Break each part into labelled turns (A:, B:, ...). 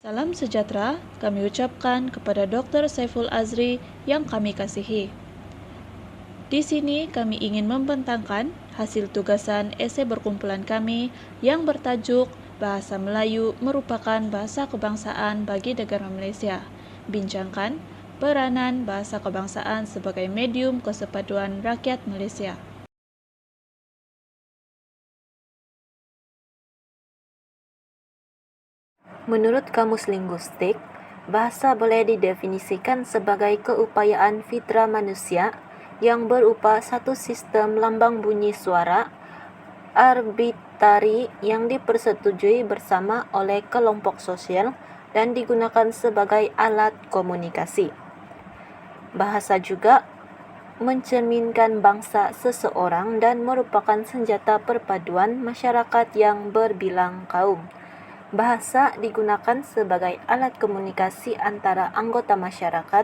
A: Salam sejahtera kami ucapkan kepada Dr. Saiful Azri yang kami kasihi. Di sini kami ingin membentangkan hasil tugasan esai berkumpulan kami yang bertajuk Bahasa Melayu merupakan bahasa kebangsaan bagi negara Malaysia. Bincangkan peranan bahasa kebangsaan sebagai medium kesatuan rakyat Malaysia.
B: Menurut Kamus Linguistik, bahasa boleh didefinisikan sebagai keupayaan fitrah manusia yang berupa satu sistem lambang bunyi suara arbitrari yang dipersetujui bersama oleh kelompok sosial dan digunakan sebagai alat komunikasi. Bahasa juga mencerminkan bangsa seseorang dan merupakan senjata perpaduan masyarakat yang berbilang kaum. Bahasa digunakan sebagai alat komunikasi antara anggota masyarakat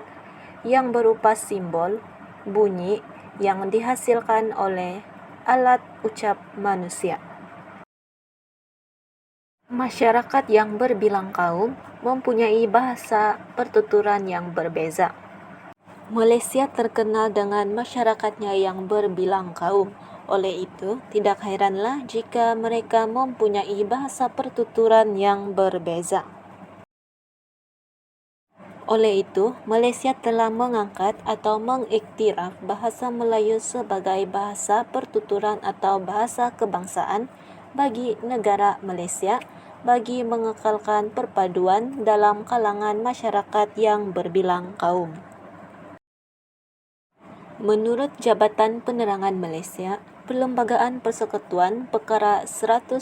B: yang berupa simbol, bunyi yang dihasilkan oleh alat ucap manusia. Masyarakat yang berbilang kaum mempunyai bahasa pertuturan yang berbeza. Malaysia terkenal dengan masyarakatnya yang berbilang kaum. Oleh itu, tidak heranlah jika mereka mempunyai bahasa pertuturan yang berbeza. Oleh itu, Malaysia telah mengangkat atau mengiktiraf bahasa Melayu sebagai bahasa pertuturan atau bahasa kebangsaan bagi negara Malaysia bagi mengekalkan perpaduan dalam kalangan masyarakat yang berbilang kaum. Menurut Jabatan Penerangan Malaysia, Perlembagaan Persekutuan Perkara 152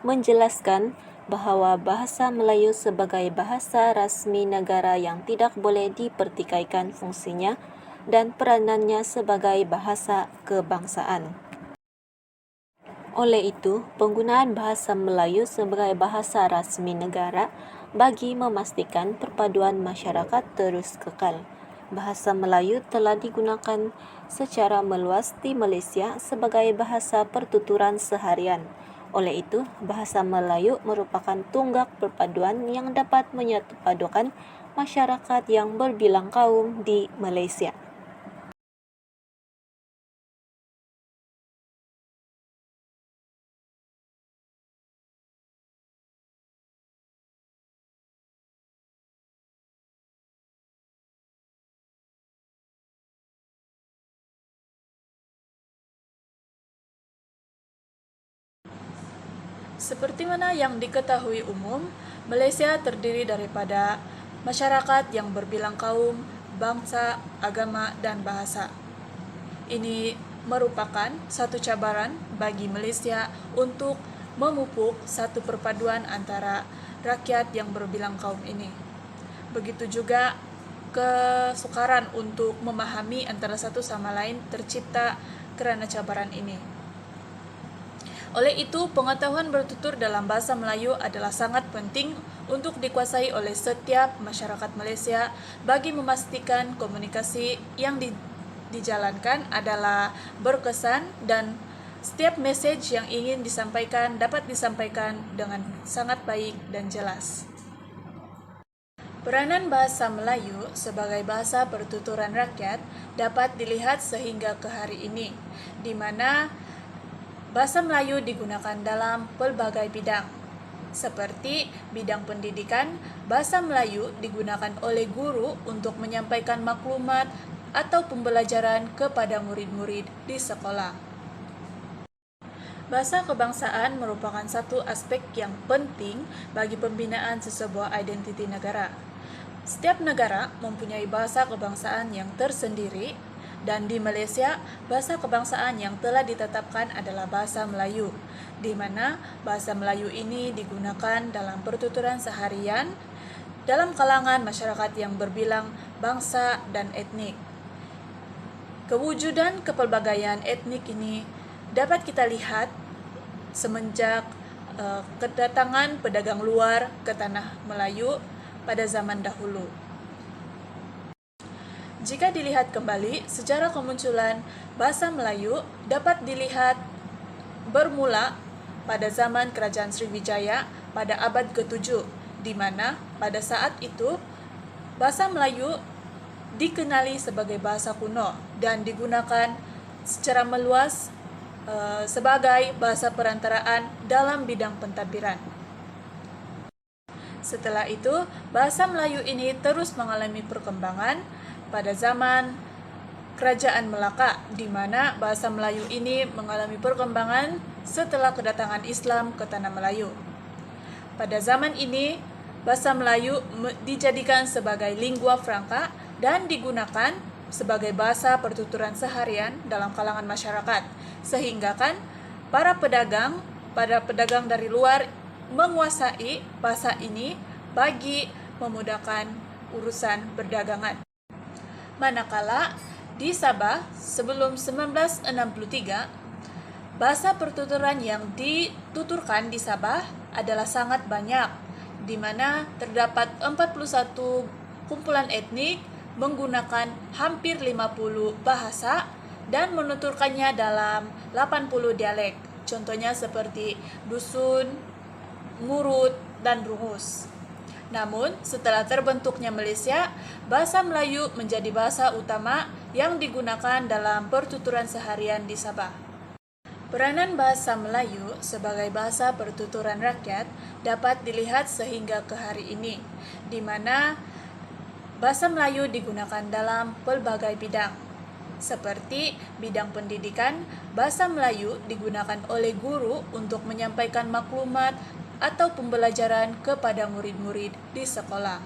B: menjelaskan bahawa bahasa Melayu sebagai bahasa rasmi negara yang tidak boleh dipertikaikan fungsinya dan peranannya sebagai bahasa kebangsaan. Oleh itu, penggunaan bahasa Melayu sebagai bahasa rasmi negara bagi memastikan perpaduan masyarakat terus kekal. Bahasa Melayu telah digunakan secara meluas di Malaysia sebagai bahasa pertuturan seharian. Oleh itu, bahasa Melayu merupakan tunggak perpaduan yang dapat menyatupadukan masyarakat yang berbilang kaum di Malaysia.
A: Seperti mana yang diketahui umum, Malaysia terdiri daripada masyarakat yang berbilang kaum, bangsa, agama, dan bahasa. Ini merupakan satu cabaran bagi Malaysia untuk memupuk satu perpaduan antara rakyat yang berbilang kaum ini. Begitu juga kesukaran untuk memahami antara satu sama lain tercipta kerana cabaran ini. Oleh itu, pengetahuan bertutur dalam bahasa Melayu adalah sangat penting untuk dikuasai oleh setiap masyarakat Malaysia bagi memastikan komunikasi yang dijalankan adalah berkesan dan setiap mesej yang ingin disampaikan dapat disampaikan dengan sangat baik dan jelas. Peranan bahasa Melayu sebagai bahasa pertuturan rakyat dapat dilihat sehingga ke hari ini, di mana bahasa Melayu digunakan dalam pelbagai bidang. Seperti bidang pendidikan, bahasa Melayu digunakan oleh guru untuk menyampaikan maklumat atau pembelajaran kepada murid-murid di sekolah. Bahasa kebangsaan merupakan satu aspek yang penting bagi pembinaan sesebuah identiti negara. Setiap negara mempunyai bahasa kebangsaan yang tersendiri, dan di Malaysia, bahasa kebangsaan yang telah ditetapkan adalah bahasa Melayu, di mana bahasa Melayu ini digunakan dalam pertuturan seharian dalam kalangan masyarakat yang berbilang bangsa dan etnik. Kewujudan kepelbagaian etnik ini dapat kita lihat semenjak kedatangan pedagang luar ke tanah Melayu pada zaman dahulu. Jika dilihat kembali, sejarah kemunculan bahasa Melayu dapat dilihat bermula pada zaman Kerajaan Sriwijaya pada abad ke-7, di mana pada saat itu bahasa Melayu dikenali sebagai bahasa kuno dan digunakan secara meluas sebagai bahasa perantaraan dalam bidang pentadbiran. Setelah itu, bahasa Melayu ini terus mengalami perkembangan pada zaman Kerajaan Melaka, di mana bahasa Melayu ini mengalami perkembangan setelah kedatangan Islam ke Tanah Melayu. Pada zaman ini, bahasa Melayu dijadikan sebagai lingua franca dan digunakan sebagai bahasa pertuturan seharian dalam kalangan masyarakat, sehingga kan para pedagang dari luar menguasai bahasa ini bagi memudahkan urusan perdagangan. Manakala di Sabah sebelum 1963, bahasa pertuturan yang dituturkan di Sabah adalah sangat banyak, di mana terdapat 41 kumpulan etnik menggunakan hampir 50 bahasa dan menuturkannya dalam 80 dialek. Contohnya seperti dusun, ngurut, dan rungus. Namun, setelah terbentuknya Malaysia, bahasa Melayu menjadi bahasa utama yang digunakan dalam pertuturan seharian di Sabah. Peranan bahasa Melayu sebagai bahasa pertuturan rakyat dapat dilihat sehingga ke hari ini, di mana bahasa Melayu digunakan dalam pelbagai bidang. Seperti bidang pendidikan, bahasa Melayu digunakan oleh guru untuk menyampaikan maklumat atau pembelajaran kepada murid-murid di sekolah.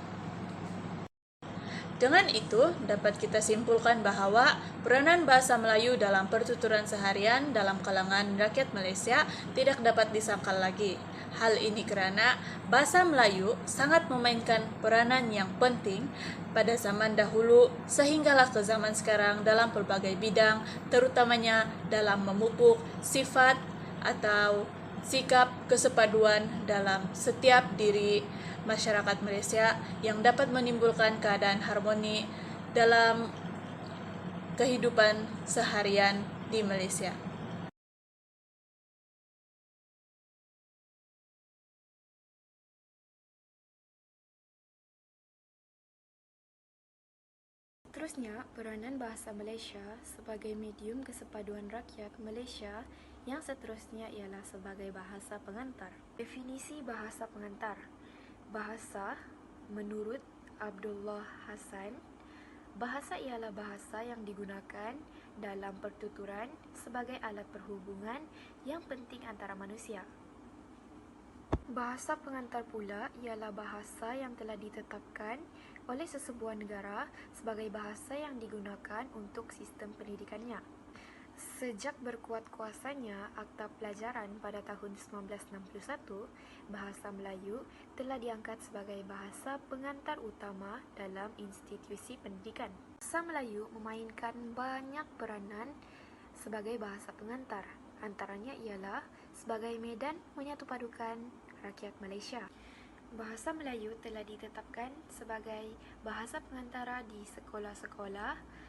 A: Dengan itu, dapat kita simpulkan bahwa peranan bahasa Melayu dalam pertuturan seharian dalam kalangan rakyat Malaysia tidak dapat disangkal lagi. Hal ini karena bahasa Melayu sangat memainkan peranan yang penting pada zaman dahulu sehinggalah ke zaman sekarang dalam pelbagai bidang, terutamanya dalam memupuk sifat atau sikap kesepaduan dalam setiap diri masyarakat Malaysia yang dapat menimbulkan keadaan harmoni dalam kehidupan seharian di Malaysia.
C: Seterusnya, peranan bahasa Malaysia sebagai medium kesepaduan rakyat Malaysia yang seterusnya ialah sebagai bahasa pengantar. Definisi bahasa pengantar. Bahasa, menurut Abdullah Hassan, bahasa ialah bahasa yang digunakan dalam pertuturan sebagai alat perhubungan yang penting antara manusia. Bahasa pengantar pula ialah bahasa yang telah ditetapkan oleh sesebuah negara sebagai bahasa yang digunakan untuk sistem pendidikannya. Sejak berkuat kuasanya Akta Pelajaran pada tahun 1961, bahasa Melayu telah diangkat sebagai bahasa pengantar utama dalam institusi pendidikan. Bahasa Melayu memainkan banyak peranan sebagai bahasa pengantar. Antaranya ialah sebagai medan menyatupadukan rakyat Malaysia. Bahasa Melayu telah ditetapkan sebagai bahasa pengantara di sekolah-sekolah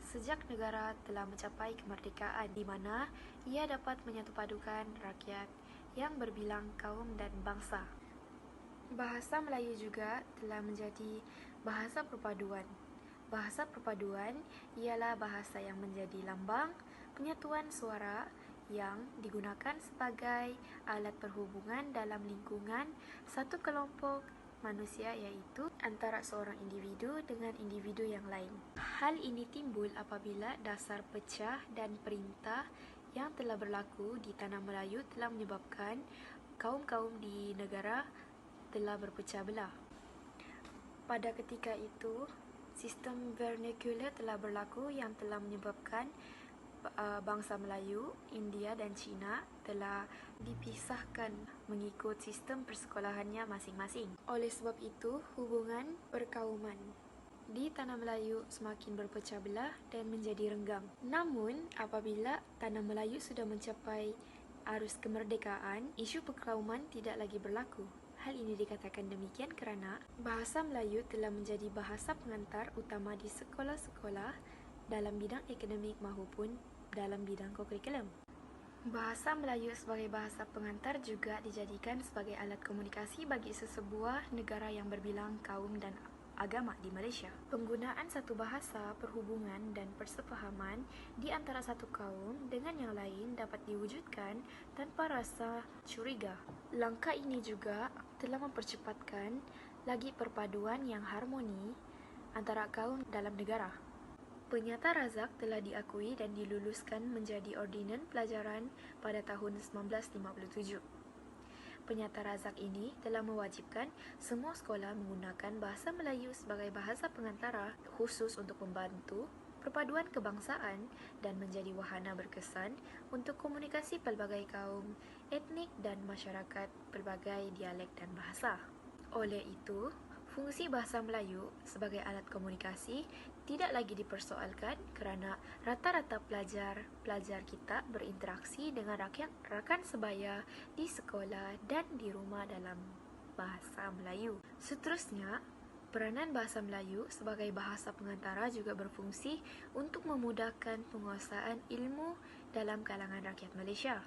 C: sejak negara telah mencapai kemerdekaan, di mana ia dapat menyatupadukan rakyat yang berbilang kaum dan bangsa. Bahasa Melayu juga telah menjadi bahasa perpaduan. Bahasa perpaduan ialah bahasa yang menjadi lambang penyatuan suara yang digunakan sebagai alat perhubungan dalam lingkungan satu kelompok manusia, iaitu antara seorang individu dengan individu yang lain. Hal ini timbul apabila dasar pecah dan perintah yang telah berlaku di Tanah Melayu telah menyebabkan kaum-kaum di negara telah berpecah belah. Pada ketika itu, sistem vernacular telah berlaku yang telah menyebabkan bangsa Melayu, India dan Cina telah dipisahkan mengikut sistem persekolahannya masing-masing. Oleh sebab itu, hubungan perkauman di Tanah Melayu semakin berpecah belah dan menjadi renggang. Namun, apabila Tanah Melayu sudah mencapai arus kemerdekaan, isu perkauman tidak lagi berlaku. Hal ini dikatakan demikian kerana bahasa Melayu telah menjadi bahasa pengantar utama di sekolah-sekolah dalam bidang akademik maupun dalam bidang kurikulum. Bahasa Melayu sebagai bahasa pengantar juga dijadikan sebagai alat komunikasi bagi sesebuah negara yang berbilang kaum dan agama di Malaysia. Penggunaan satu bahasa, perhubungan dan persefahaman di antara satu kaum dengan yang lain dapat diwujudkan tanpa rasa curiga. Langkah ini juga telah mempercepatkan lagi perpaduan yang harmoni antara kaum dalam negara. Penyata Razak telah diakui dan diluluskan menjadi ordinan pelajaran pada tahun 1957. Penyata Razak ini telah mewajibkan semua sekolah menggunakan bahasa Melayu sebagai bahasa pengantara khusus untuk membantu perpaduan kebangsaan dan menjadi wahana berkesan untuk komunikasi pelbagai kaum, etnik dan masyarakat pelbagai dialek dan bahasa. Oleh itu, fungsi bahasa Melayu sebagai alat komunikasi tidak lagi dipersoalkan kerana rata-rata pelajar kita berinteraksi dengan rakan sebaya di sekolah dan di rumah dalam bahasa Melayu. Seterusnya, peranan bahasa Melayu sebagai bahasa pengantara juga berfungsi untuk memudahkan penguasaan ilmu dalam kalangan rakyat Malaysia.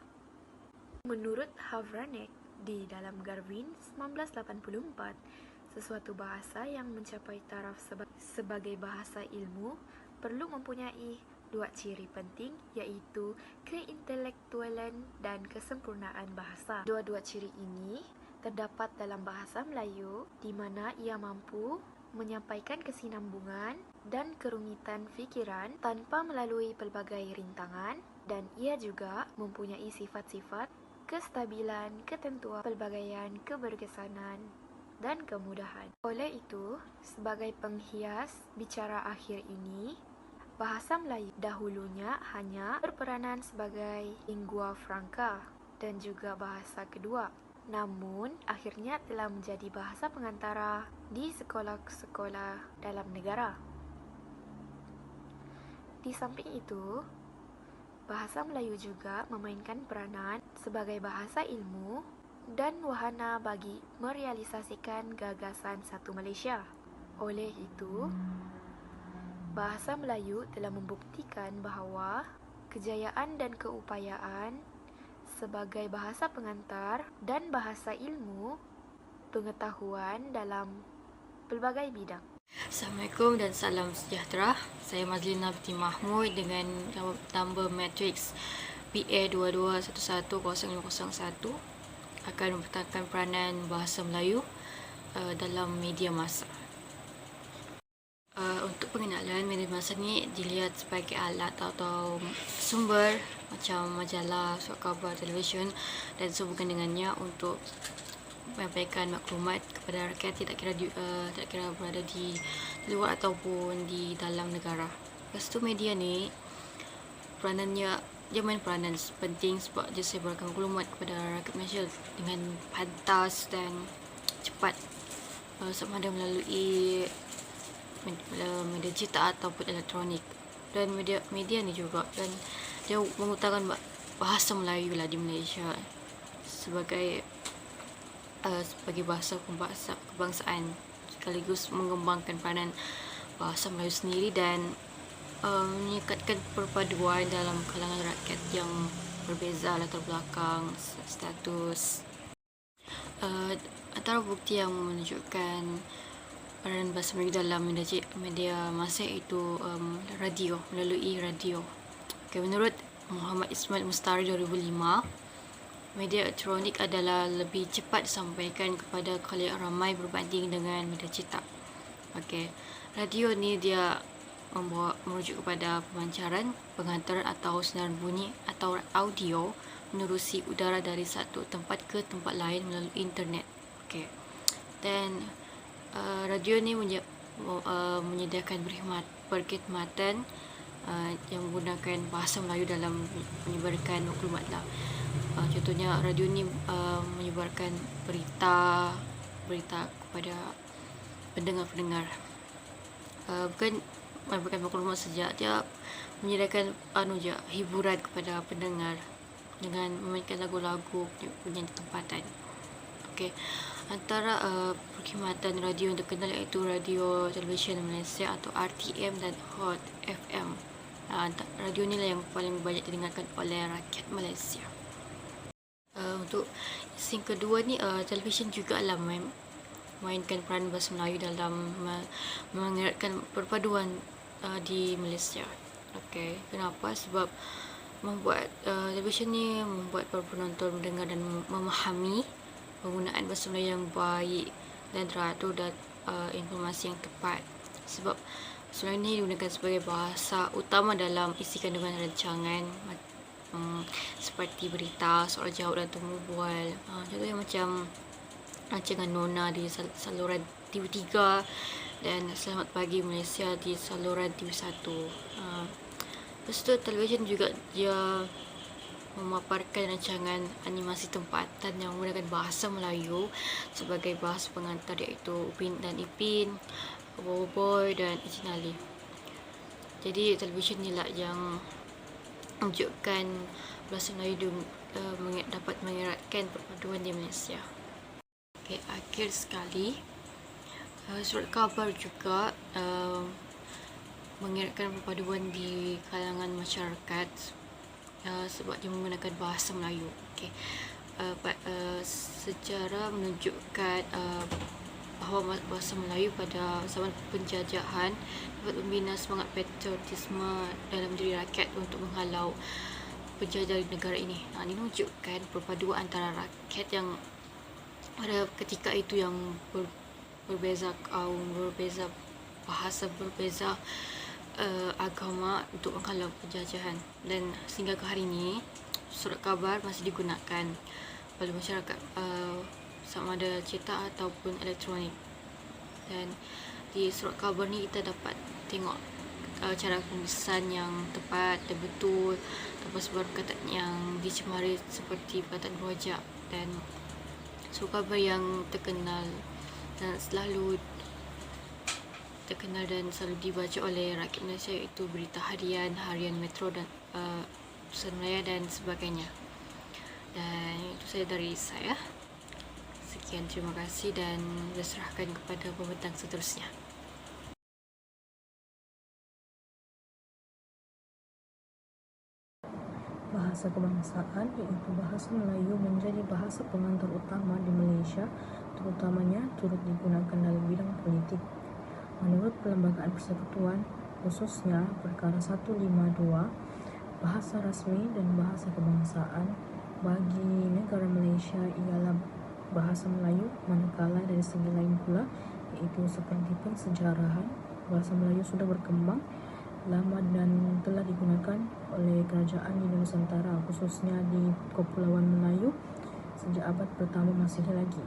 C: Menurut Havranek di dalam Garvin 1984, sesuatu bahasa yang mencapai taraf sebagai bahasa ilmu perlu mempunyai dua ciri penting, iaitu keintelektualan dan kesempurnaan bahasa. Dua-dua ciri ini terdapat dalam bahasa Melayu di mana ia mampu menyampaikan kesinambungan dan kerumitan fikiran tanpa melalui pelbagai rintangan, dan ia juga mempunyai sifat-sifat kestabilan, ketentuan, pelbagaian, keberkesanan dan kemudahan. Oleh itu, sebagai penghias bicara akhir ini, bahasa Melayu dahulunya hanya berperanan sebagai lingua franca dan juga bahasa kedua. Namun, akhirnya telah menjadi bahasa pengantara di sekolah-sekolah dalam negara. Di samping itu, bahasa Melayu juga memainkan peranan sebagai bahasa ilmu dan wahana bagi merealisasikan gagasan satu Malaysia. Oleh itu, bahasa Melayu telah membuktikan bahawa kejayaan dan keupayaan sebagai bahasa pengantar dan bahasa ilmu pengetahuan dalam pelbagai bidang.
D: Assalamualaikum dan salam sejahtera. Saya Mazlina binti Mahmud dengan nombor matriks PA22110501 akan mempertahankan peranan bahasa Melayu dalam media masa. Untuk pengenalan, media masa ni dilihat sebagai alat atau sumber macam majalah, surat khabar, televisyen dan sehubungan dengannya untuk menyampaikan maklumat kepada rakyat, tidak kira berada di luar ataupun di dalam negara. Lepas tu media ni peranannya, dia main peranan penting sebab dia sebarkan maklumat kepada rakyat Malaysia dengan pantas dan cepat, sama ada melalui media cetak ataupun elektronik. Dan media ni juga, dan dia mengutarakan bahasa Melayu lah di Malaysia sebagai bahasa kebangsaan, sekaligus mengembangkan peranan bahasa Melayu sendiri dan meningkatkan perpaduan dalam kalangan rakyat yang berbeza latar belakang, status. Antara bukti yang menunjukkan peranan bahasa Melayu dalam media masa itu melalui radio. Menurut Muhammad Ismail Mustari 2005, media elektronik adalah lebih cepat disampaikan kepada khalayak ramai berbanding dengan media cetak. Radio ni dia merujuk kepada pemancaran, penghantaran atau senaran bunyi atau audio menerusi udara dari satu tempat ke tempat lain melalui internet. Dan radio ni menyediakan perkhidmatan yang menggunakan bahasa Melayu dalam menyebarkan maklumat lah. Contohnya radio ni menyebarkan berita kepada pendengar-pendengar. Bukan memberikan maklumat saja, dia menyediakan hiburan kepada pendengar dengan memainkan lagu-lagu punya tempatan. Antara perkhidmatan radio yang terkenal iaitu Radio Television Malaysia atau RTM dan Hot FM. Radio ni lah yang paling banyak didengarkan oleh rakyat Malaysia. Untuk scene kedua ni, televisyen juga lah mainkan peran bahasa Melayu dalam mengeratkan perpaduan di Malaysia. Okey, kenapa? Sebab televisyen ni membuat para penonton mendengar dan memahami penggunaan bahasa Melayu yang baik dan teratur dan informasi yang tepat. Sebab bahasa Melayu ni digunakan sebagai bahasa utama dalam isi kandungan rancangan seperti berita, soal jawab dan temu bual. Contohnya macam rancangan Nona di saluran TV3 dan Selamat Pagi Malaysia di saluran TV1. Lepas tu televisyen juga dia memaparkan rancangan animasi tempatan yang menggunakan bahasa Melayu sebagai bahasa pengantar, iaitu Upin dan Ipin, Boboiboy dan Encik Ali. Jadi televisyen ni lah yang menunjukkan bahasa Melayu dapat mengeratkan perpaduan di Malaysia. Okay, akhir sekali, surat khabar juga mengeratkan perpaduan di kalangan masyarakat sebab dia menggunakan bahasa Melayu. Okay. Secara menunjukkan bahawa bahasa Melayu pada zaman penjajahan dapat membina semangat patriotisme dalam diri rakyat untuk menghalau penjajah di negara ini. Ini menunjukkan perpaduan antara rakyat yang pada ketika itu yang berbeza kaum, berbeza bahasa, berbeza agama untuk menghalau penjajahan. Dan sehingga ke hari ini surat khabar masih digunakan oleh masyarakat sama ada cetak ataupun elektronik. Dan di surat khabar ni kita dapat tengok cara penulisan yang tepat dan betul, tanpa sebarang perkataan yang dicemari seperti perkataan berwajak. Dan surat khabar yang terkenal dan selalu dibaca oleh rakyat Malaysia iaitu Berita Harian, Harian Metro dan Pusat Melayu dan sebagainya. Dan itu saja dari saya. Sekian, terima kasih dan diserahkan kepada pembentang seterusnya.
E: Bahasa kebangsaan iaitu bahasa Melayu menjadi bahasa pengantar utama di Malaysia, terutamanya turut digunakan dalam bidang politik. Menurut Perlembagaan Persekutuan, khususnya Perkara 152, bahasa rasmi dan bahasa kebangsaan bagi negara Malaysia ialah bahasa Melayu, manakala dari segi lain pula, iaitu seperti pensejarahan, bahasa Melayu sudah berkembang lama dan telah digunakan oleh kerajaan di Nusantara, khususnya di Kepulauan Melayu sejak abad pertama Masihi lagi.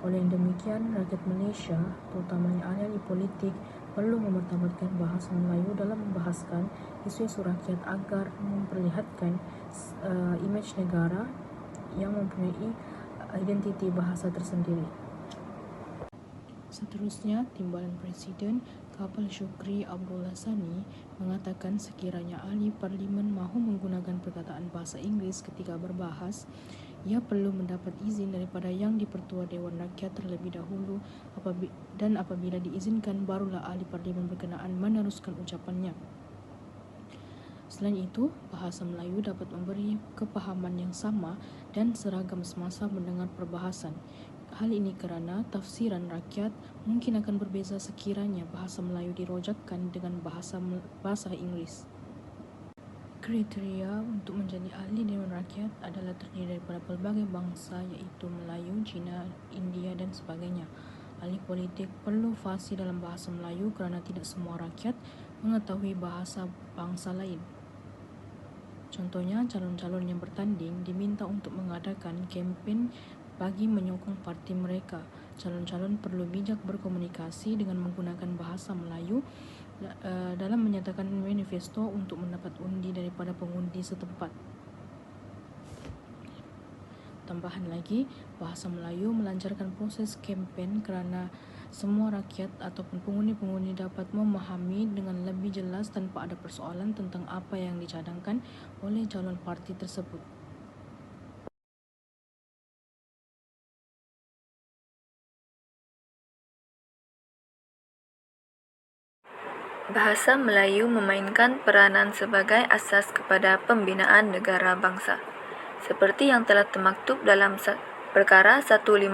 E: Oleh demikian, rakyat Malaysia, terutamanya ahli politik, perlu memertabatkan bahasa Melayu dalam membahaskan isu-isu rakyat agar memperlihatkan imej negara yang mempunyai identiti bahasa tersendiri. Seterusnya, Timbalan Presiden Kapal Shukri Abdullah Sani mengatakan sekiranya ahli parlimen mahu menggunakan perkataan bahasa Inggeris ketika berbahas, ia perlu mendapat izin daripada Yang di-Pertua Dewan Rakyat terlebih dahulu dan apabila diizinkan barulah ahli parlimen berkenaan meneruskan ucapannya. Selain itu, bahasa Melayu dapat memberi kepahaman yang sama dan seragam semasa mendengar perbahasan. Hal ini kerana tafsiran rakyat mungkin akan berbeza sekiranya bahasa Melayu dirojakkan dengan bahasa Inggeris. Kriteria untuk menjadi ahli Dewan Rakyat adalah terdiri daripada pelbagai bangsa iaitu Melayu, Cina, India dan sebagainya. Ahli politik perlu fasih dalam bahasa Melayu kerana tidak semua rakyat mengetahui bahasa bangsa lain. Contohnya, calon-calon yang bertanding diminta untuk mengadakan kempen bagi menyokong parti mereka. Calon-calon perlu bijak berkomunikasi dengan menggunakan bahasa Melayu dalam menyatakan manifesto untuk mendapat undi daripada pengundi setempat. Tambahan lagi, bahasa Melayu melancarkan proses kempen kerana semua rakyat ataupun pengundi-pengundi dapat memahami dengan lebih jelas tanpa ada persoalan tentang apa yang dicadangkan oleh calon parti tersebut.
F: Bahasa Melayu memainkan peranan sebagai asas kepada pembinaan negara bangsa. Seperti yang telah termaktub dalam Perkara 152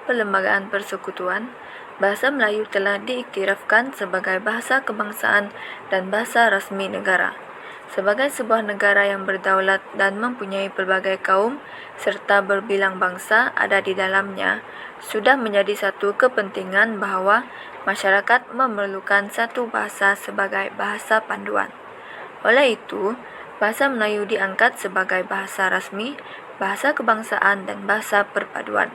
F: Perlembagaan Persekutuan, bahasa Melayu telah diiktirafkan sebagai bahasa kebangsaan dan bahasa rasmi negara. Sebagai sebuah negara yang berdaulat dan mempunyai pelbagai kaum serta berbilang bangsa ada di dalamnya, sudah menjadi satu kepentingan bahawa masyarakat memerlukan satu bahasa sebagai bahasa panduan. Oleh itu, bahasa Melayu diangkat sebagai bahasa rasmi, bahasa kebangsaan dan bahasa perpaduan.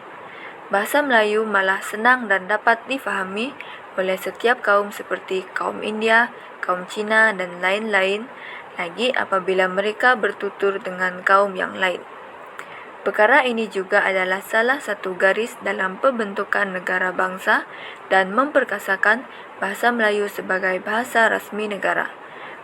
F: Bahasa Melayu malah senang dan dapat difahami oleh setiap kaum seperti kaum India, kaum Cina dan lain-lain, lagi apabila mereka bertutur dengan kaum yang lain. Perkara ini juga adalah salah satu garis dalam pembentukan negara bangsa dan memperkasakan bahasa Melayu sebagai bahasa rasmi negara.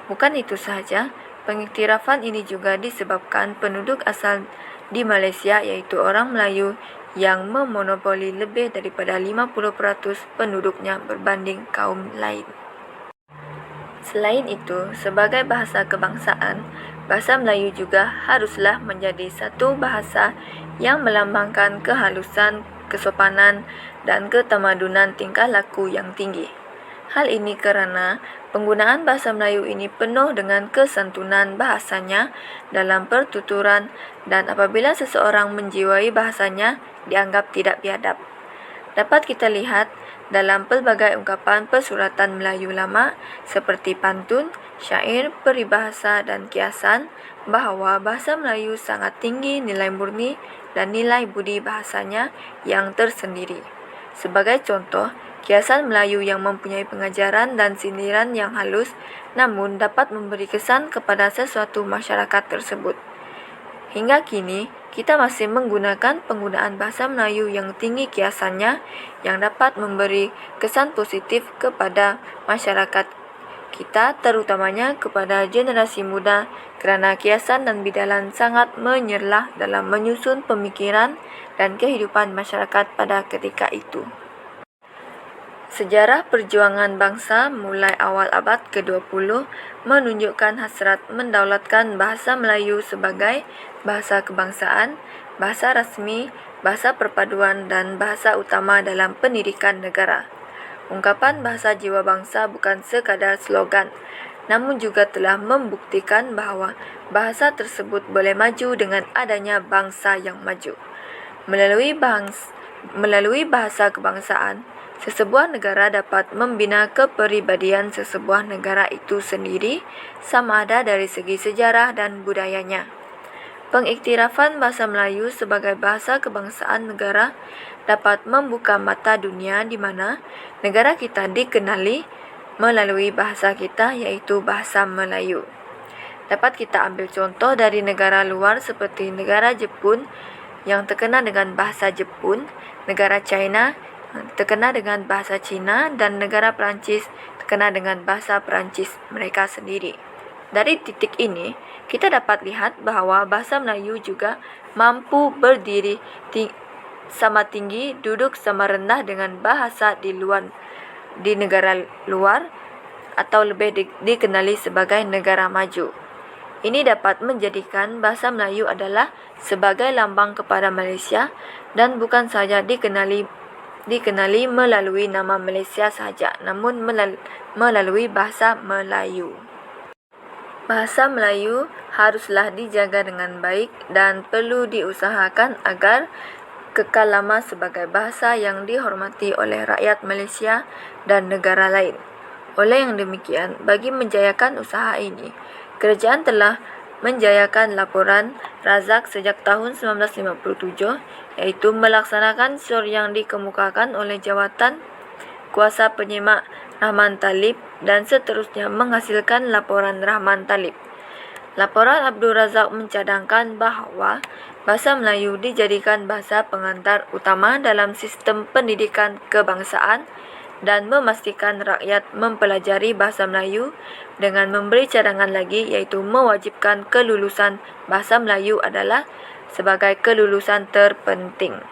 F: Bukan itu sahaja, pengiktirafan ini juga disebabkan penduduk asal di Malaysia iaitu orang Melayu yang memonopoli lebih daripada 50% penduduknya berbanding kaum lain. Selain itu, sebagai bahasa kebangsaan, bahasa Melayu juga haruslah menjadi satu bahasa yang melambangkan kehalusan, kesopanan, dan ketamadunan tingkah laku yang tinggi. Hal ini kerana penggunaan bahasa Melayu ini penuh dengan kesantunan bahasanya dalam pertuturan dan apabila seseorang menjiwai bahasanya dianggap tidak biadab. Dapat kita lihat dalam pelbagai ungkapan persuratan Melayu lama seperti pantun, syair, peribahasa dan kiasan bahawa bahasa Melayu sangat tinggi nilai murni dan nilai budi bahasanya yang tersendiri. Sebagai contoh, kiasan Melayu yang mempunyai pengajaran dan sindiran yang halus namun dapat memberi kesan kepada sesuatu masyarakat tersebut. Hingga kini, kita masih menggunakan penggunaan bahasa Melayu yang tinggi kiasannya yang dapat memberi kesan positif kepada masyarakat kita, terutamanya kepada generasi muda kerana kiasan dan bidalan sangat menyerlah dalam menyusun pemikiran dan kehidupan masyarakat pada ketika itu. Sejarah perjuangan bangsa mulai awal abad ke-20 menunjukkan hasrat mendaulatkan bahasa Melayu sebagai bahasa kebangsaan, bahasa rasmi, bahasa perpaduan dan bahasa utama dalam pendidikan negara. Ungkapan bahasa jiwa bangsa bukan sekadar slogan, namun juga telah membuktikan bahawa bahasa tersebut boleh maju dengan adanya bangsa yang maju. Melalui bahasa kebangsaan, sesebuah negara dapat membina kepribadian sesebuah negara itu sendiri sama ada dari segi sejarah dan budayanya. Pengiktirafan bahasa Melayu sebagai bahasa kebangsaan negara dapat membuka mata dunia di mana negara kita dikenali melalui bahasa kita iaitu bahasa Melayu. Dapat kita ambil contoh dari negara luar seperti negara Jepun yang terkenal dengan bahasa Jepun, negara China terkenal dengan bahasa Cina dan negara Perancis terkenal dengan bahasa Perancis mereka sendiri. Dari titik ini, kita dapat lihat bahawa bahasa Melayu juga mampu berdiri sama tinggi, duduk sama rendah dengan bahasa di negara luar atau lebih dikenali sebagai negara maju. Ini dapat menjadikan bahasa Melayu adalah sebagai lambang kepada Malaysia dan bukan sahaja dikenali melalui nama Malaysia sahaja, namun melalui bahasa Melayu. Bahasa Melayu haruslah dijaga dengan baik dan perlu diusahakan agar kekal lama sebagai bahasa yang dihormati oleh rakyat Malaysia dan negara lain. Oleh yang demikian, bagi menjayakan usaha ini, kerajaan telah menjayakan laporan Razak sejak tahun 1957 iaitu melaksanakan SUR yang dikemukakan oleh Jawatan Kuasa Penyemak Rahman Talib dan seterusnya menghasilkan laporan Rahman Talib. Laporan Abdul Razak mencadangkan bahawa bahasa Melayu dijadikan bahasa pengantar utama dalam sistem pendidikan kebangsaan dan memastikan rakyat mempelajari bahasa Melayu dengan memberi cadangan lagi iaitu mewajibkan kelulusan bahasa Melayu adalah sebagai kelulusan terpenting.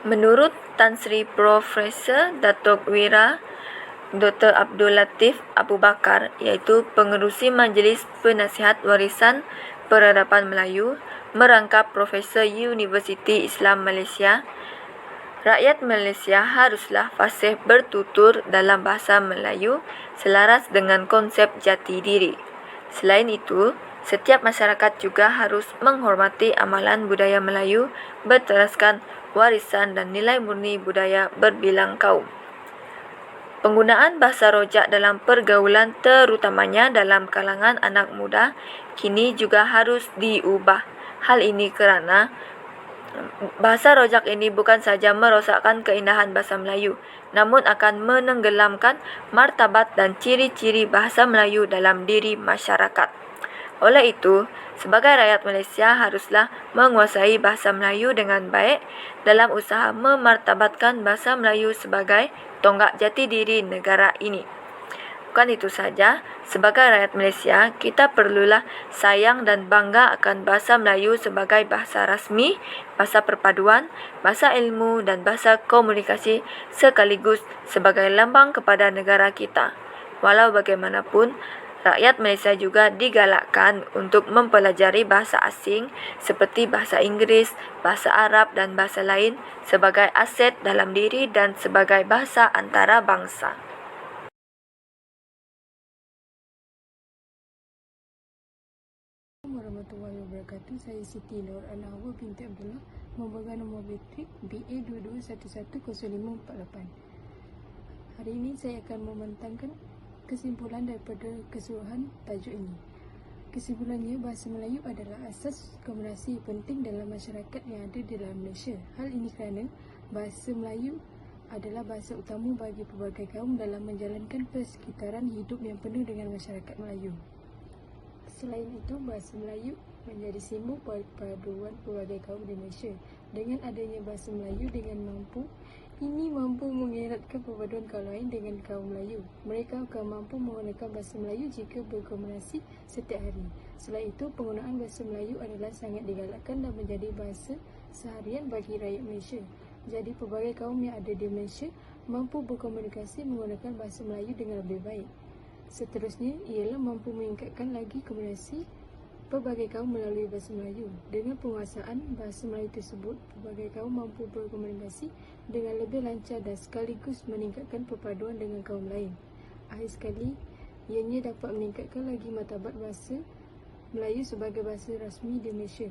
F: Menurut Tan Sri Profesor Datuk Wira Dr. Abdul Latif Abu Bakar, iaitu Pengerusi Majlis Penasihat Warisan Peradaban Melayu, merangkap Profesor Universiti Islam Malaysia, rakyat Malaysia haruslah fasih bertutur dalam bahasa Melayu selaras dengan konsep jati diri. Selain itu, setiap masyarakat juga harus menghormati amalan budaya Melayu berteraskan warisan dan nilai murni budaya berbilang kaum. Penggunaan bahasa rojak dalam pergaulan terutamanya dalam kalangan anak muda kini juga harus diubah. Hal ini kerana bahasa rojak ini bukan saja merosakkan keindahan bahasa Melayu, namun akan menenggelamkan martabat dan ciri-ciri bahasa Melayu dalam diri masyarakat. Oleh itu, sebagai rakyat Malaysia haruslah menguasai bahasa Melayu dengan baik dalam usaha memartabatkan bahasa Melayu sebagai tonggak jati diri negara ini. Bukan itu saja, sebagai rakyat Malaysia, kita perlulah sayang dan bangga akan bahasa Melayu sebagai bahasa rasmi, bahasa perpaduan, bahasa ilmu dan bahasa komunikasi sekaligus sebagai lambang kepada negara kita. Walau bagaimanapun, rakyat Malaysia juga digalakkan untuk mempelajari bahasa asing seperti bahasa Inggeris, bahasa Arab dan bahasa lain sebagai aset dalam diri dan sebagai bahasa antarabangsa.
E: Warahmatullahi wabarakatuh. Saya Siti Nur Al-Hawa binti Abdullah, memegang nombor metrik BA 22110548. Hari ini saya akan membentangkan kesimpulan daripada keseluruhan tajuk ini. Kesimpulannya, bahasa Melayu adalah asas komunikasi penting dalam masyarakat yang ada di dalam Malaysia. Hal ini kerana bahasa Melayu adalah bahasa utama bagi pelbagai kaum dalam menjalankan persekitaran hidup yang penuh dengan masyarakat Melayu. Selain itu, bahasa Melayu menjadi simbol perpaduan pelbagai kaum di Malaysia. Dengan adanya bahasa Melayu ini mampu mengeratkan perpaduan kaum lain dengan kaum Melayu. Mereka akan mampu menggunakan bahasa Melayu jika berkomunikasi setiap hari. Selain itu, penggunaan bahasa Melayu adalah sangat digalakkan dan menjadi bahasa seharian bagi rakyat Malaysia. Jadi, pelbagai kaum yang ada di Malaysia mampu berkomunikasi menggunakan bahasa Melayu dengan lebih baik. Seterusnya ialah mampu meningkatkan lagi komunikasi pelbagai kaum melalui bahasa Melayu. Dengan penguasaan bahasa Melayu tersebut, pelbagai kaum mampu berkomunikasi dengan lebih lancar dan sekaligus meningkatkan perpaduan dengan kaum lain. Akhir sekali, ianya dapat meningkatkan lagi martabat bahasa Melayu sebagai bahasa rasmi di Malaysia.